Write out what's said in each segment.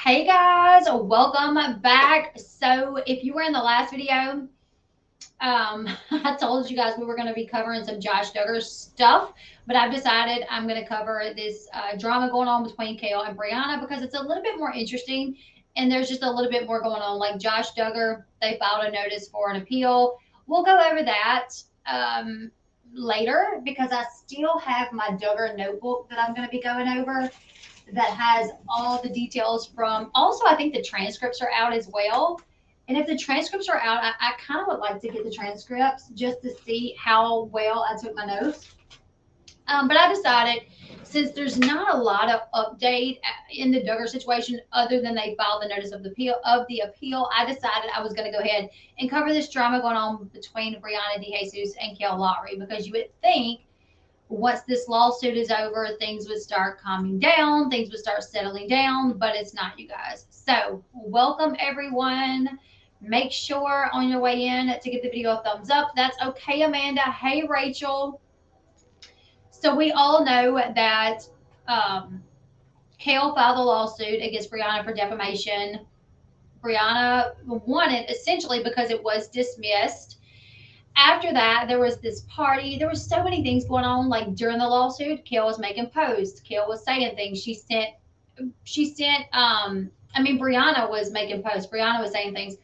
Hey guys, welcome back. So if you were in the last video, I told you guys we were going to be covering some Josh Duggar stuff, but I've decided I'm going to cover this drama going on between Kail and Briana because it's a little bit more interesting and there's just a little bit more going on. Like Josh Duggar, they filed a notice for an appeal. We'll go over that later because I still have my Duggar notebook that I'm going to be going over that has all the details from. Also, I think the transcripts are out as well. And if the transcripts are out, I kind of would like to get the transcripts just to see how well I took my notes. But I decided, since there's not a lot of update in the Duggar situation other than they filed the notice of the appeal, I decided I was going to go ahead and cover this drama going on between Briana Dejesus and Kail because you would think once this lawsuit is over, things would start calming down, things would start settling down, but it's not, you guys. So welcome everyone. Make sure on your way in to give the video a thumbs up. That's okay, Amanda. Hey, Rachel. So we all know that Kail filed a lawsuit against Briana for defamation. Briana won it essentially because it was dismissed. After that, there was this party. There was so many things going on. Like during the lawsuit, Kail was making posts. Kail was saying things. Briana was making posts. Briana was saying things.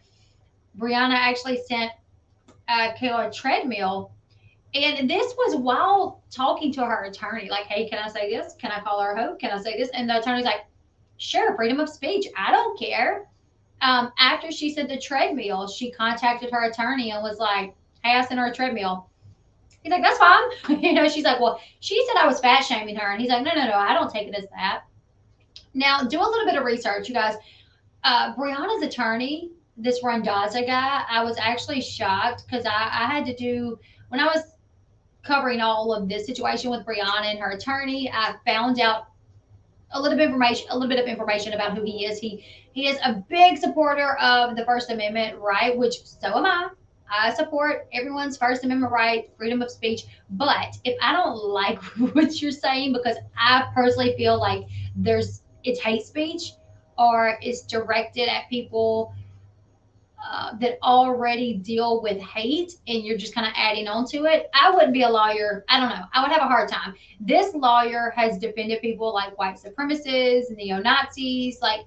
Briana actually sent Kail a treadmill. And this was while talking to her attorney. Like, hey, can I say this? Can I call her a hoe? Can I say this? And the attorney's like, sure, freedom of speech. I don't care. After she sent the treadmill, she contacted her attorney and was like, hey, I sent her a treadmill. He's like, that's fine. She's like, well, she said I was fat shaming her. And he's like, no, I don't take it as that. Now, do a little bit of research, you guys. Briana's attorney, this Randazza guy, I was actually shocked because I had to do, when I was covering all of this situation with Briana and her attorney, I found out a little bit of information about who he is. He is a big supporter of the First Amendment, right? Which so am I. I support everyone's First Amendment right, freedom of speech. But if I don't like what you're saying, because I personally feel like it's hate speech or it's directed at people that already deal with hate and you're just kind of adding on to it, I wouldn't be a lawyer. I don't know. I would have a hard time. This lawyer has defended people like white supremacists, neo-Nazis, like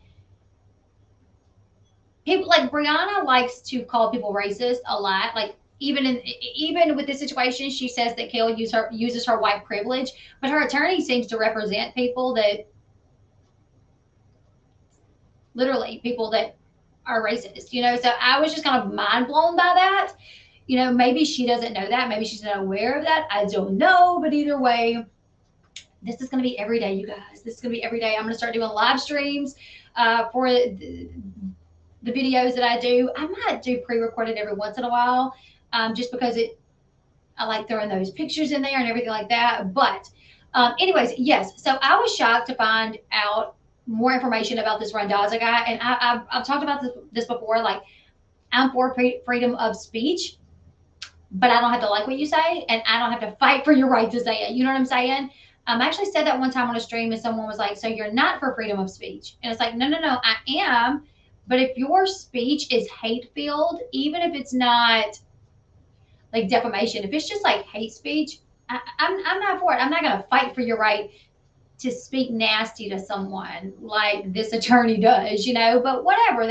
people like Briana likes to call people racist a lot. Like even with this situation, she says that Kail uses her white privilege, but her attorney seems to represent people that literally people that are racist, So I was just kind of mind blown by that. Maybe she doesn't know that. Maybe she's not aware of that. I don't know. But either way, this is going to be every day, you guys. This is going to be every day. I'm going to start doing live streams for the videos that I do. I might do pre-recorded every once in a while just because I like throwing those pictures in there and everything like that. But anyways, yes. So I was shocked to find out more information about this Randazza guy. And I've talked about this before. Like, I'm for freedom of speech, but I don't have to like what you say, and I don't have to fight for your right to say it. You know what I'm saying? I actually said that one time on a stream, and someone was like, so you're not for freedom of speech? And it's like, no, I am. But if your speech is hate-filled, even if it's not like defamation, if it's just like hate speech, I'm not for it. I'm not going to fight for your right to speak nasty to someone like this attorney does, but whatever.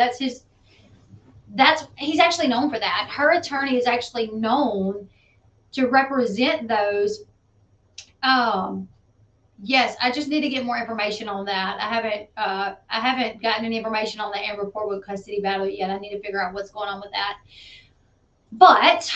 He's actually known for that. Her attorney is actually known to represent those. Yes, I just need to get more information on that. I haven't gotten any information on the Amber Portwood custody battle yet. I need to figure out what's going on with that. But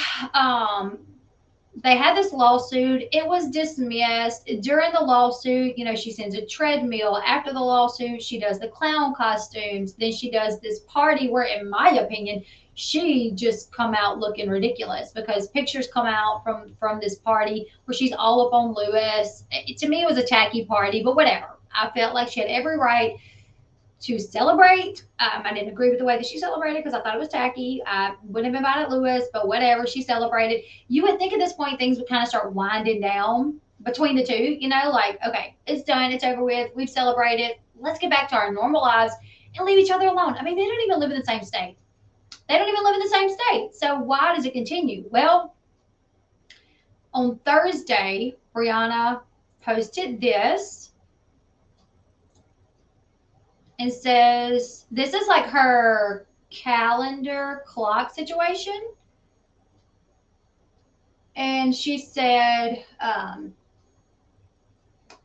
they had this lawsuit. It was dismissed. During the lawsuit, she sends a treadmill. After the lawsuit, she does the clown costumes. Then she does this party where, in my opinion, she just come out looking ridiculous because pictures come out from this party where she's all up on Lewis. To me, it was a tacky party, but whatever. I felt like she had every right to celebrate. I didn't agree with the way that she celebrated because I thought it was tacky. I wouldn't have been mad at Lewis, but whatever. She celebrated. You would think at this point things would kind of start winding down between the two, like, okay, it's done. It's over with. We've celebrated. Let's get back to our normal lives and leave each other alone. I mean, they don't even live in the same state. They don't even live in the same state. So why does it continue? Well, on Thursday, Briana posted this and says, this is like her calendar clock situation. And she said,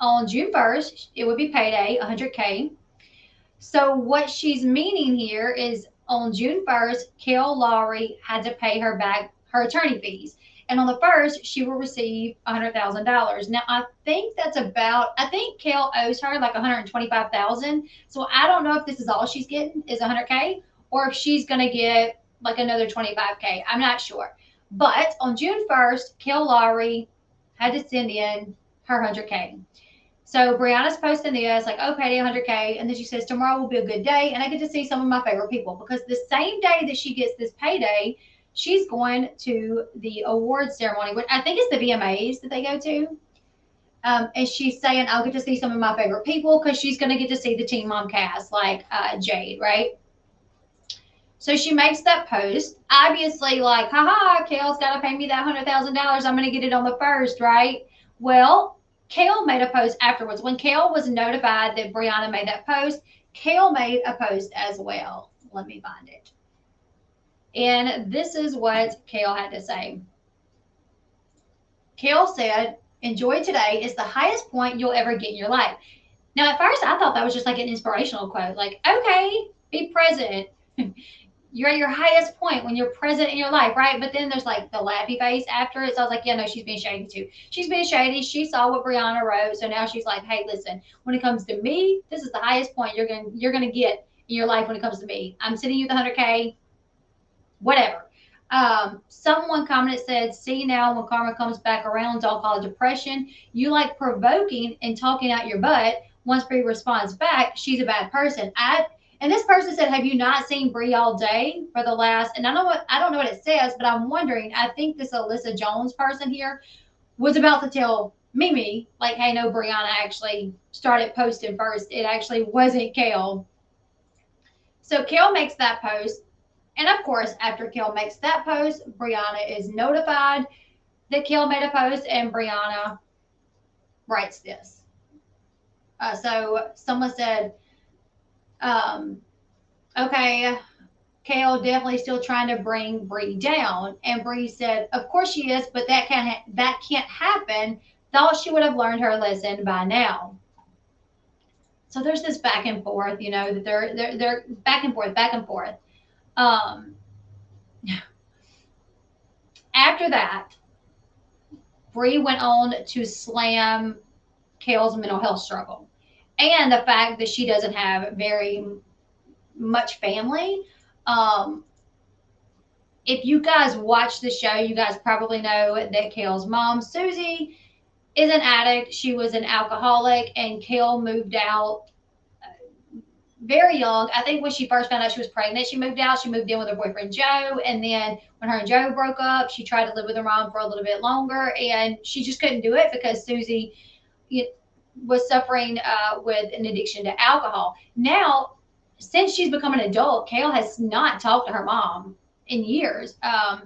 on June 1st, it would be payday, 100K. So what she's meaning here is on June 1st, Kail Lowry had to pay her back her attorney fees. And on the 1st, she will receive $100,000. Now, I think I think Kail owes her like $125,000. So I don't know if this is all she's getting is 100K or if she's going to get like another 25K. I'm not sure. But on June 1st, Kail Lowry had to send in her 100K. So Briana's posting this, like, oh, payday 100K. And then she says, tomorrow will be a good day. And I get to see some of my favorite people because the same day that she gets this payday, she's going to the awards ceremony, which I think is the VMAs that they go to. And she's saying, I'll get to see some of my favorite people because she's going to get to see the Teen Mom cast, like Jade, right? So she makes that post, obviously like, haha, Kail's got to pay me that $100,000. I'm going to get it on the 1st, right? Well, Kail made a post afterwards. When Kail was notified that Briana made that post, Kail made a post as well. Let me find it. And this is what Kail had to say. Kail said, enjoy today is the highest point you'll ever get in your life. Now, at first, I thought that was just like an inspirational quote. Like, okay, be present. You're at your highest point when you're present in your life, right? But then there's like the laughy face after it. So I was like, yeah, no, she's being shady too. She's being shady. She saw what Briana wrote. So now she's like, hey, listen, when it comes to me, this is the highest point you're gonna get in your life when it comes to me. I'm sending you the 100K, whatever. Someone commented said, see now when karma comes back around, don't call it depression. You like provoking and talking out your butt. Once Bree responds back, she's a bad person. And this person said, have you not seen Bree all day for the last, and I don't know what it says, but I'm wondering, I think this Alyssa Jones person here was about to tell Mimi, like, hey, no, Briana actually started posting first. It actually wasn't Kail. So Kail makes that post. And of course, after Kail makes that post, Briana is notified that Kail made a post and Briana writes this. So someone said, okay, Kail definitely still trying to bring Bree down. And Bree said, of course she is, but that can't happen. Thought she would have learned her lesson by now. So there's this back and forth, you know, that they're back and forth. After that, Bree went on to slam Kail's mental health struggle and the fact that she doesn't have very much family. If you guys watch the show, you guys probably know that Kail's mom, Susie, is an addict. She was an alcoholic, and Kail moved out very young. I think when she first found out she was pregnant, she moved out. She moved in with her boyfriend, Joe. And then when her and Joe broke up, she tried to live with her mom for a little bit longer, and she just couldn't do it because Susie was suffering with an addiction to alcohol. Now, since she's become an adult, Kail has not talked to her mom in years.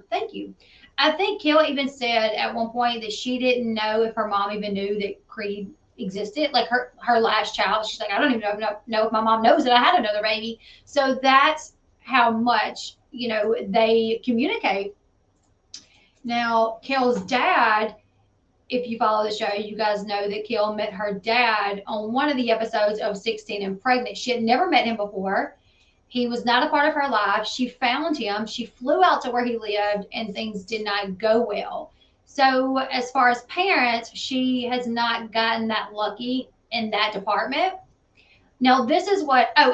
Thank you. I think Kail even said at one point that she didn't know if her mom even knew that Creed existed, like her last child. She's like, I don't even know if my mom knows that I had another baby. So that's how much, you know, they communicate. Now, Kail's dad, if you follow the show, you guys know that Kail met her dad on one of the episodes of 16 and Pregnant. She had never met him before. He was not a part of her life. She found him. She flew out to where he lived, and things did not go well. So as far as parents, she has not gotten that lucky in that department. Now, this is what, and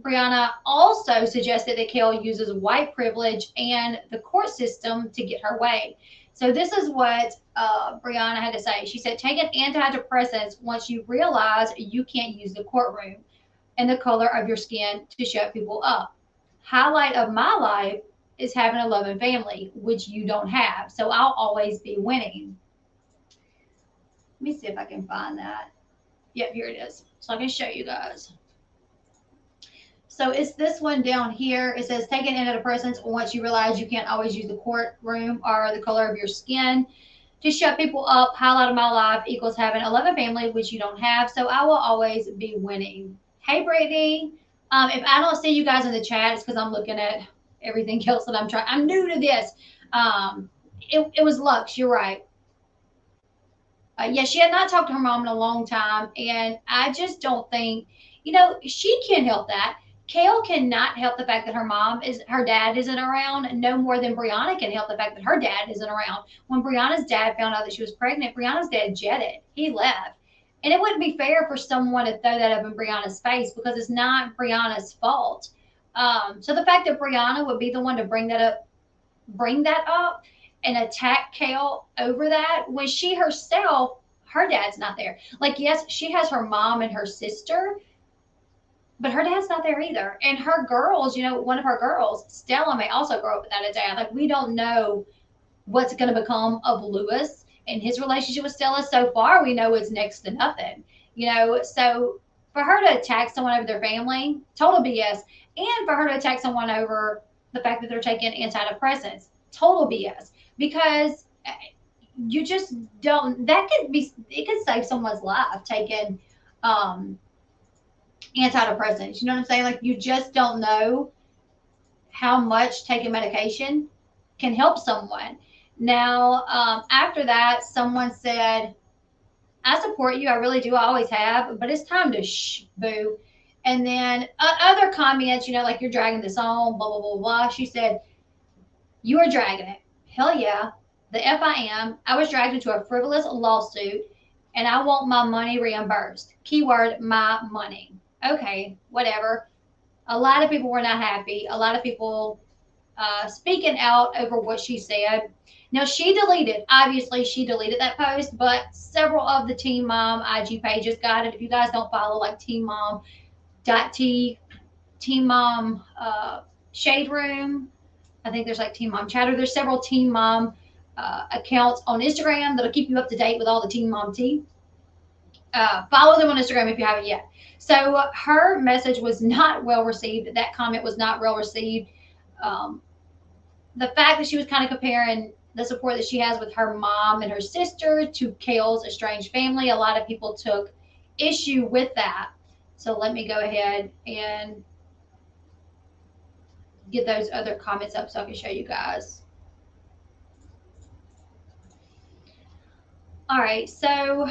Briana also suggested that Kail uses white privilege and the court system to get her way. So this is what Briana had to say. She said, take an antidepressants once you realize you can't use the courtroom and the color of your skin to shut people up. Highlight of my life is having a loving family, which you don't have. So I'll always be winning. Let me see if I can find that. Yep, here it is. So I can show you guys. So it's this one down here. It says taking antidepressants once you realize you can't always use the courtroom or the color of your skin. To shut people up, highlight of my life equals having a loving family, which you don't have. So I will always be winning. Hey, Brittany. If I don't see you guys in the chat, it's because I'm looking at everything else that I'm trying. I'm new to this. It was Lux. You're right. Yeah, she had not talked to her mom in a long time, and I just don't think, she can't help that. Kail cannot help the fact that her dad isn't around, no more than Briana can help the fact that her dad isn't around. When Briana's dad found out that she was pregnant, Briana's dad jetted. He left. And it wouldn't be fair for someone to throw that up in Briana's face because it's not Briana's fault. So the fact that Briana would be the one to bring that up and attack Kail over that when she herself, her dad's not there. Like, yes, she has her mom and her sister, but her dad's not there either. And her girls, one of her girls, Stella, may also grow up without a dad. Like, we don't know what's going to become of Lewis and his relationship with Stella. So far, we know it's next to nothing. So for her to attack someone over their family, total BS. And for her to attack someone over the fact that they're taking antidepressants, total BS. Because you just don't, it could save someone's life taking antidepressants. You know what I'm saying? Like, you just don't know how much taking medication can help someone. Now, after that, someone said, I support you. I really do. I always have. But it's time to boo. And then other comments, like, you're dragging this on, blah, blah, blah, blah. She said, you are dragging it. Hell yeah. The F I am. I was dragged into a frivolous lawsuit and I want my money reimbursed. Keyword, my money. Okay, whatever. A lot of people were not happy. A lot of people speaking out over what she said. Now, obviously, she deleted that post, but several of the Teen Mom IG pages got it. If you guys don't follow, like, Teen Mom, Teen Mom Shade Room, I think there's like Teen Mom Chatter. There's several Teen Mom accounts on Instagram that'll keep you up to date with all the Teen Mom tea. Follow them on Instagram if you haven't yet. So her message was not well received. That comment was not well received. The fact that she was kind of comparing the support that she has with her mom and her sister to Kail's estranged family, a lot of people took issue with that. So let me go ahead and get those other comments up so I can show you guys. All right, so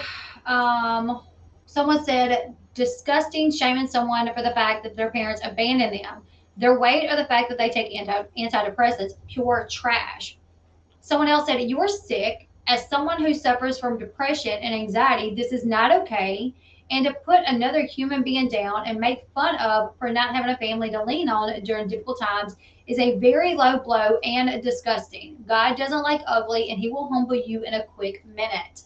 someone said, disgusting, shaming someone for the fact that their parents abandoned them. Their weight or the fact that they take antidepressants, pure trash. Someone else said, you're sick. As someone who suffers from depression and anxiety, this is not okay. And to put another human being down and make fun of for not having a family to lean on during difficult times is a very low blow and disgusting. God doesn't like ugly, and he will humble you in a quick minute.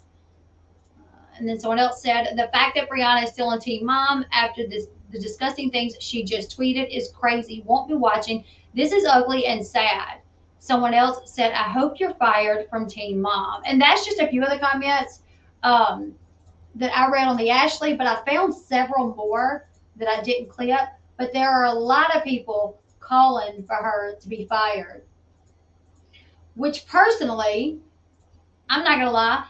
And then someone else said, the fact that Briana is still on Teen Mom after the disgusting things she just tweeted is crazy. Won't be watching. This is ugly and sad. Someone else said, I hope you're fired from Teen Mom. And that's just a few of the comments that I read on the Ashley, but I found several more that I didn't clip. But there are a lot of people calling for her to be fired, which personally, I'm not going to lie,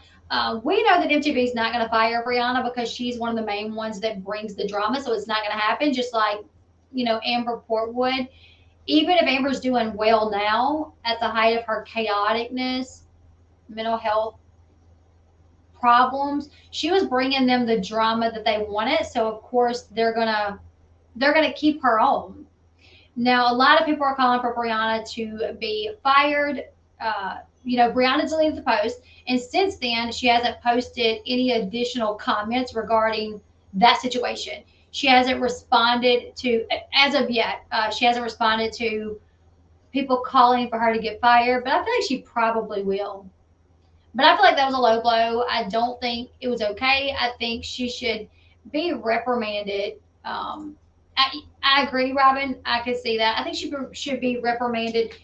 we know that MTV is not going to fire Briana because she's one of the main ones that brings the drama, so it's not going to happen, just like, Amber Portwood. Even if Amber's doing well now, at the height of her chaoticness, mental health problems, she was bringing them the drama that they wanted, so of course they're gonna keep her on. Now, a lot of people are calling for Briana to be fired. Briana deleted the post, and since then, she hasn't posted any additional comments regarding that situation. She hasn't responded to, as of yet, she hasn't responded to people calling for her to get fired, but I feel like she probably will. But I feel like that was a low blow. I don't think it was okay. I think she should be reprimanded. I agree, Robin. I can see that. I think she should be reprimanded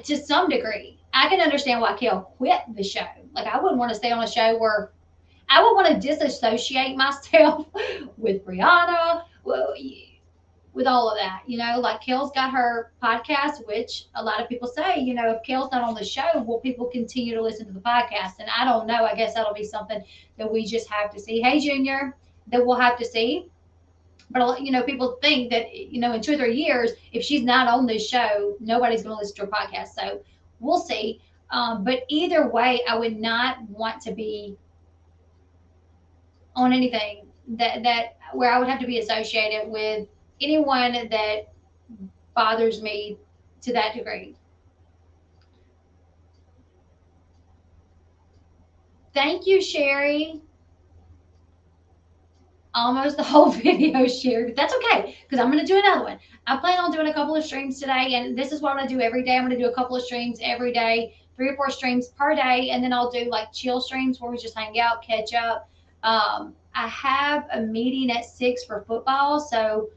to some degree. I can understand why Kail quit the show. Like, I wouldn't want to stay on a show where I would want to disassociate myself with Briana, well, with all of that, like Kail's got her podcast, which a lot of people say, if Kail's not on the show, will people continue to listen to the podcast? And I don't know. I guess that'll be something that we just have to see. Hey, Junior, that we'll have to see. But people think that in 2 or 3 years, if she's not on this show, nobody's going to listen to her podcast. So we'll see. But either way, I would not want to be on anything that where I would have to be associated with anyone that bothers me to that degree. Thank you, Sherry. Almost the whole video shared. That's okay, because I'm going to do another one. I plan on doing a couple of streams today, and this is what I'm going to do every day. I'm going to do a couple of streams every day, 3 or 4 streams per day, and then I'll do like chill streams where we just hang out, catch up. I have a meeting at 6 for football, so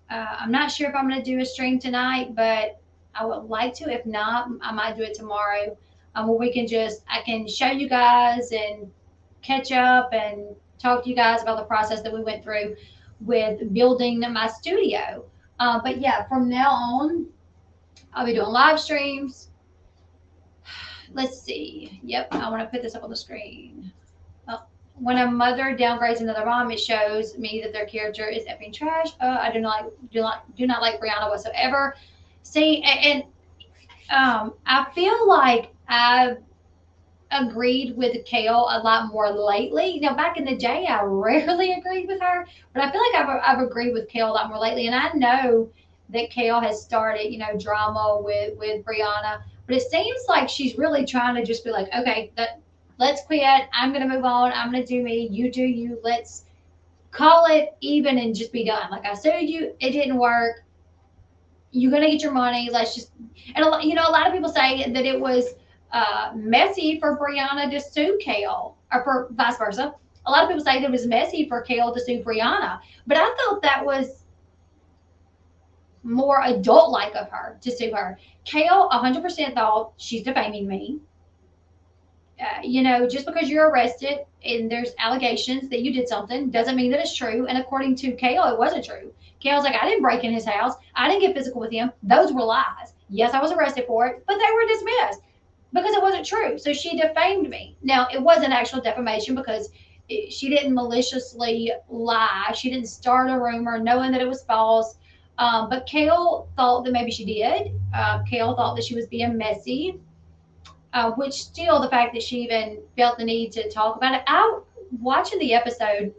I'm not sure if I'm going to do a stream tonight, but I would like to. If not, I might do it tomorrow, where I can show you guys and catch up and talk to you guys about the process that we went through with building my studio. But yeah, from now on, I'll be doing live streams. Let's see. Yep, I want to put this up on the screen. When a mother downgrades another mom, it shows me that their character is effing trash. I do not like Briana whatsoever. See, and I feel like I've agreed with Kail a lot more lately. Back in the day, I rarely agreed with her, but I feel like I've agreed with Kail a lot more lately. And I know that Kail has started, drama with Briana, but it seems like she's really trying to just be like, okay, let's quit. I'm going to move on. I'm going to do me. You do you. Let's call it even and just be done. Like, I sued you. It didn't work. You're going to get your money. Let's just, and a lot of people say that it was messy for Briana to sue Kail, or for vice versa. A lot of people say that it was messy for Kail to sue Briana, but I thought that was more adult-like of her to sue her. Kail 100% thought she's defaming me. Just because you're arrested and there's allegations that you did something doesn't mean that it's true. And according to Kail, it wasn't true. Kail's like, I didn't break in his house. I didn't get physical with him. Those were lies. Yes, I was arrested for it, but they were dismissed because it wasn't true. So she defamed me. Now, it wasn't actual defamation because she didn't maliciously lie. She didn't start a rumor knowing that it was false. But Kail thought that maybe she did. Kail thought that she was being messy. Which still, the fact that she even felt the need to talk about it. Watching the episode,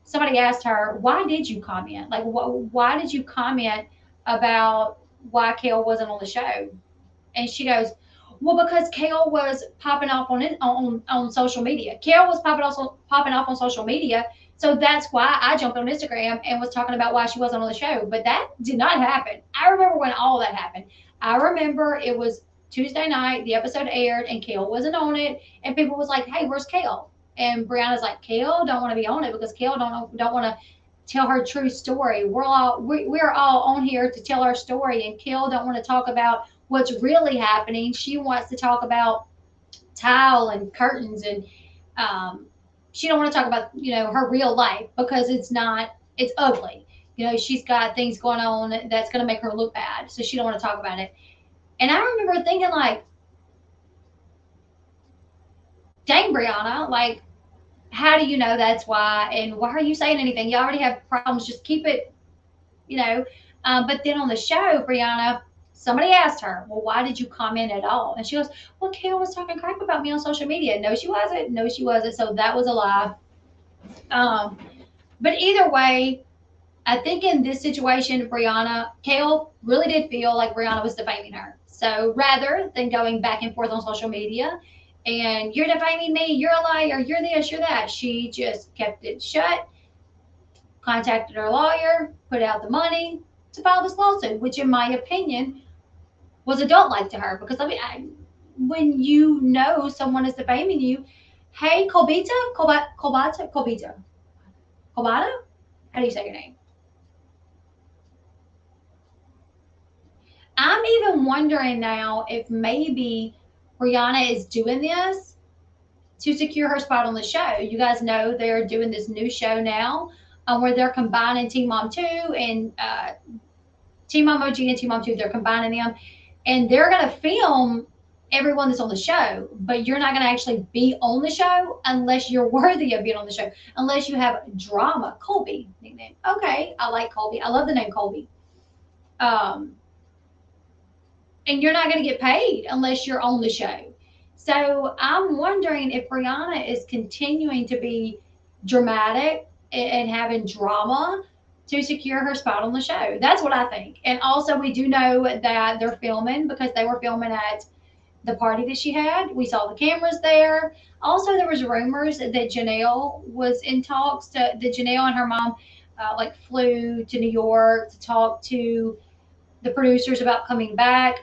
somebody asked her, why did you comment? Like, why did you comment about why Kail wasn't on the show? And she goes, well, because Kail was popping off on social media. Kail was popping off on social media. So that's why I jumped on Instagram and was talking about why she wasn't on the show. But that did not happen. I remember when all that happened. I remember it was Tuesday night, the episode aired, and Kail wasn't on it, and people was like, hey, where's Kail? And Briana's like, Kail don't want to be on it because Kail don't want to tell her true story. We're all on here to tell our story, and Kail don't want to talk about what's really happening. She wants to talk about tile and curtains, and she don't want to talk about her real life because it's ugly. She's got things going on that's going to make her look bad, so she don't want to talk about it. And I remember thinking, like, dang, Briana, like, how do you know that's why? And why are you saying anything? You already have problems. Just keep it, But then on the show, Briana, somebody asked her, well, why did you comment at all? And she goes, well, Kail was talking crap about me on social media. No, she wasn't. No, she wasn't. So that was a lie. But either way, I think in this situation, Kail really did feel like Briana was defaming her. So rather than going back and forth on social media and you're defaming me, you're a liar, you're this, you're that, she just kept it shut, contacted her lawyer, put out the money to file this lawsuit, which in my opinion was adult-like to her. Because when you know someone is defaming you, hey, Colbita? How do you say your name? I'm even wondering now if maybe Briana is doing this to secure her spot on the show. You guys know they're doing this new show now where they're combining Teen Mom 2 and Teen Mom OG and Teen Mom 2. They're combining them, and they're going to film everyone that's on the show, but you're not going to actually be on the show unless you're worthy of being on the show, unless you have drama. Colby nickname. Okay, I like Colby. I love the name Colby. And you're not going to get paid unless you're on the show. So I'm wondering if Briana is continuing to be dramatic and having drama to secure her spot on the show. That's what I think. And also, we do know that they're filming because they were filming at the party that she had. We saw the cameras there. Also, there was rumors that Janelle was in talks that Janelle and her mom like flew to New York to talk to the producers about coming back.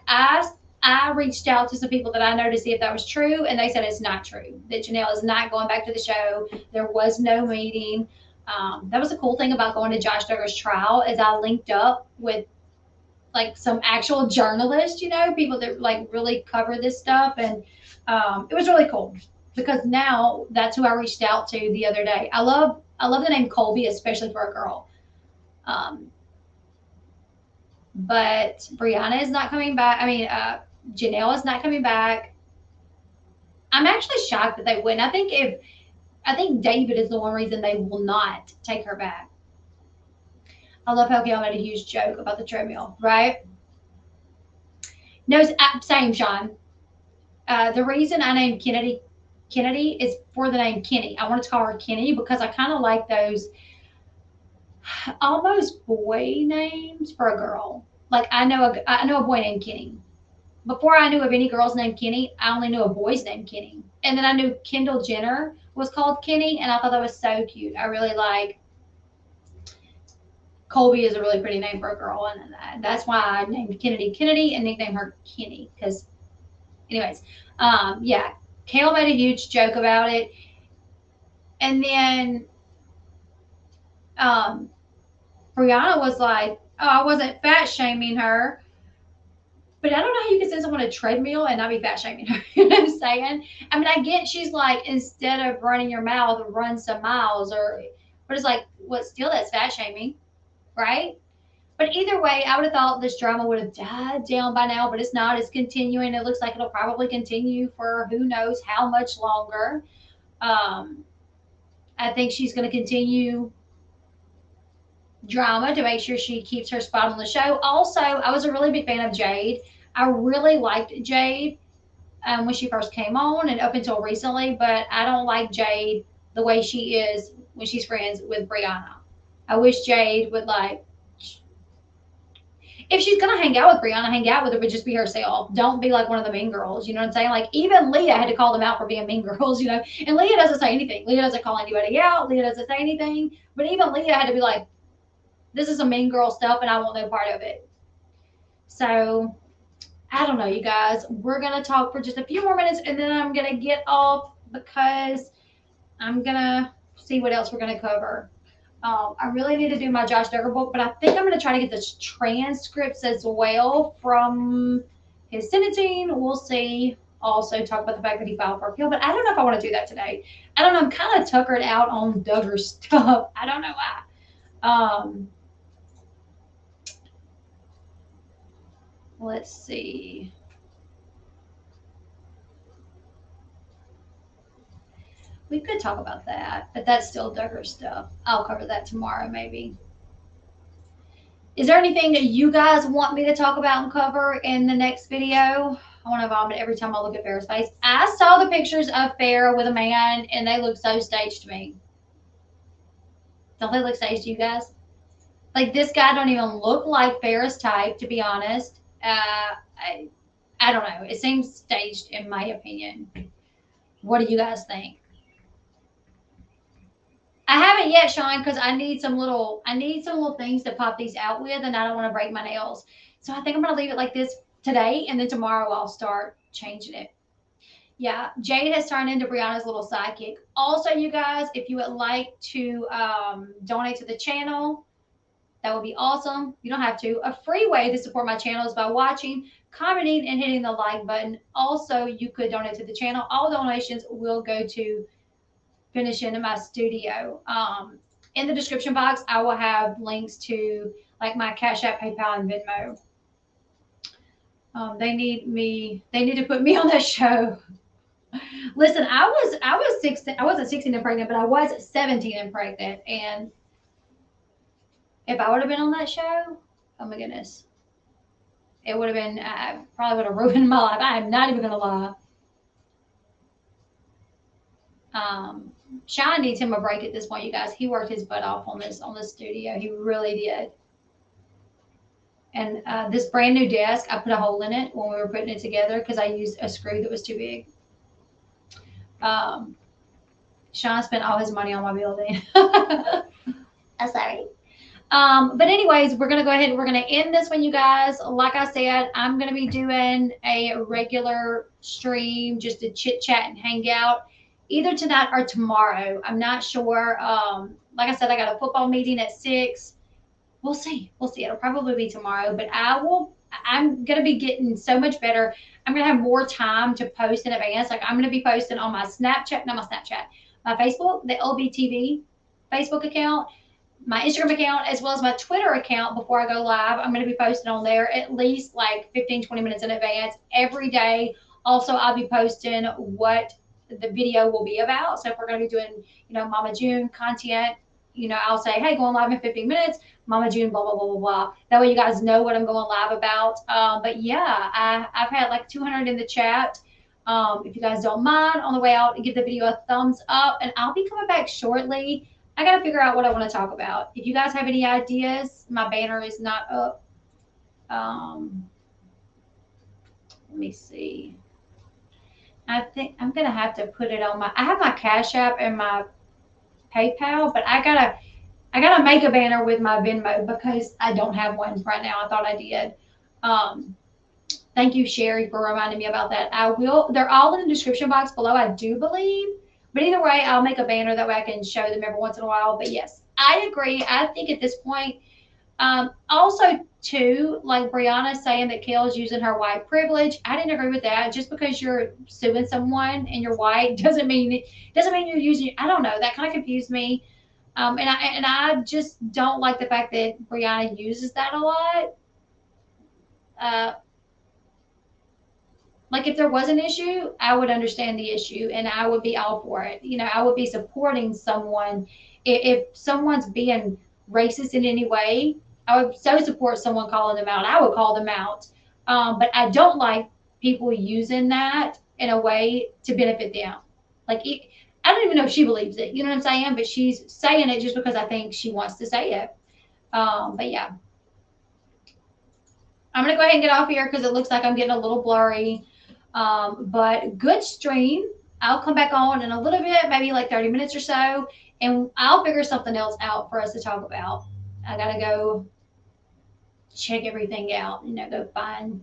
I reached out to some people that I know to see if that was true, and they said it's not true. That Janelle is not going back to the show. There was no meeting. That was the cool thing about going to Josh Duggar's trial is I linked up with like some actual journalists, you know, people that like really cover this stuff, and it was really cool because now that's who I reached out to the other day. I love the name Colby, especially for a girl. But Briana is not coming back. I mean, Janelle is not coming back. I'm actually shocked that they wouldn't. I think David is the one reason they will not take her back. I love how Kail made a huge joke about the treadmill, right? No, same, Sean. The reason I named Kennedy is for the name Kenny. I wanted to call her Kenny because I kind of like those almost boy names for a girl. Like I know a boy named Kenny. Before I knew of any girls named Kenny, I only knew a boys named Kenny. And then I knew Kendall Jenner was called Kenny, and I thought that was so cute. I really like Colby is a really pretty name for a girl, and that's why I named Kennedy and nicknamed her Kenny. Because, anyways, yeah, Kail made a huge joke about it, and then Briana was like, "Oh, I wasn't fat shaming her." But I don't know how you can send someone a treadmill and not be fat shaming her. You know what I'm saying? I mean, I get she's like, instead of running your mouth, run some miles, but it's like, what? Still, that's fat shaming, right? But either way, I would have thought this drama would have died down by now, but it's not. It's continuing. It looks like it'll probably continue for who knows how much longer. I think she's going to continue drama to make sure she keeps her spot on the show. Also, I was a really big fan of Jade. I really liked Jade when she first came on and up until recently, but I don't like Jade the way she is when she's friends with Briana. I wish Jade would like, if she's gonna hang out with Briana, hang out with her, but just be herself. Don't be like one of the mean girls. You know what I'm saying? Like even Leah had to call them out for being mean girls, you know. And Leah doesn't say anything. Leah doesn't call anybody out. Leah doesn't say anything. But even Leah had to be like, this is some mean girl stuff, and I want no part of it. So I don't know, you guys. We're gonna talk for just a few more minutes, and then I'm gonna get off because I'm gonna see what else we're gonna cover. I really need to do my Josh Duggar book, but I think I'm going to try to get the transcripts as well from his sentencing. We'll see. Also, talk about the fact that he filed for appeal, but I don't know if I want to do that today. I don't know. I'm kind of tuckered out on Duggar stuff. I don't know why. Let's see. We could talk about that, but that's still Duggar stuff. I'll cover that tomorrow, maybe. Is there anything that you guys want me to talk about and cover in the next video? I want to vomit every time I look at Farrah's face. I saw the pictures of Farrah with a man, and they look so staged to me. Don't they look staged to you guys? Like, this guy don't even look like Farrah's type, to be honest. I don't know. It seems staged, in my opinion. What do you guys think? I haven't yet, Sean, because I need some little things to pop these out with, and I don't want to break my nails. So I think I'm gonna leave it like this today, and then tomorrow I'll start changing it. Yeah, Jade has turned into Briana's little sidekick. Also, you guys, if you would like to donate to the channel, that would be awesome. You don't have to. A free way to support my channel is by watching, commenting, and hitting the like button. Also, you could donate to the channel. All donations will go to finishing in my studio. in the description box, I will have links to like my Cash App, PayPal, and Venmo. They need to put me on that show. Listen, I was 16. I wasn't 16 and pregnant, but I was 17 and pregnant. And if I would have been on that show, oh my goodness, it would have been, I probably would have ruined my life. I am not even gonna lie. Sean needs him a break at this point, you guys. He worked his butt off on this studio. He really did. And this brand new desk, I put a hole in it when we were putting it together because I used a screw that was too big. Sean spent all his money on my building. I'm sorry. But anyways, we're going to go ahead and we're going to end this one, you guys. Like I said, I'm going to be doing a regular stream just to chit chat and hang out either tonight or tomorrow. I'm not sure. Like I said, I got a football meeting at 6. We'll see. We'll see. It'll probably be tomorrow, but I'm going to be getting so much better. I'm going to have more time to post in advance. Like I'm going to be posting on my Snapchat, not my Snapchat, my Facebook, the Elle Bee TV Facebook account, my Instagram account, as well as my Twitter account before I go live. I'm going to be posting on there at least like 15, 20 minutes in advance every day. Also, I'll be posting what the video will be about. So if we're going to be doing, Mama June content, I'll say, hey, going live in 15 minutes, Mama June, blah, blah, blah, blah, blah. That way you guys know what I'm going live about. But yeah, I've had like 200 in the chat. If you guys don't mind, on the way out, give the video a thumbs up. And I'll be coming back shortly. I got to figure out what I want to talk about. If you guys have any ideas, my banner is not up. Let me see. I think I'm going to have to put it on I have my Cash App and my PayPal, but I gotta make a banner with my Venmo because I don't have one right now. I thought I did. Thank you, Sherry, for reminding me about that. They're all in the description box below, I do believe. But either way, I'll make a banner that way I can show them every once in a while. But yes, I agree. I think at this point, also too, like Briana saying that Kail is using her white privilege. I didn't agree with that. Just because you're suing someone and you're white doesn't mean you're using. I don't know. That kind of confused me. And I just don't like the fact that Briana uses that a lot. Like if there was an issue, I would understand the issue and I would be all for it. I would be supporting someone. If someone's being racist in any way, I would so support someone calling them out. I would call them out. But I don't like people using that in a way to benefit them. Like I don't even know if she believes it. You know what I'm saying? But she's saying it just because I think she wants to say it. But yeah. I'm going to go ahead and get off here because it looks like I'm getting a little blurry. But good stream. I'll come back on in a little bit, maybe like 30 minutes or so, and I'll figure something else out for us to talk about. I got to go check everything out, go find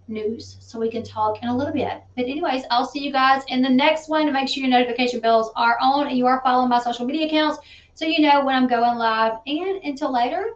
news so we can talk in a little bit. But anyways, I'll see you guys in the next one. Make sure your notification bells are on and you are following my social media accounts so you know when I'm going live. And until later,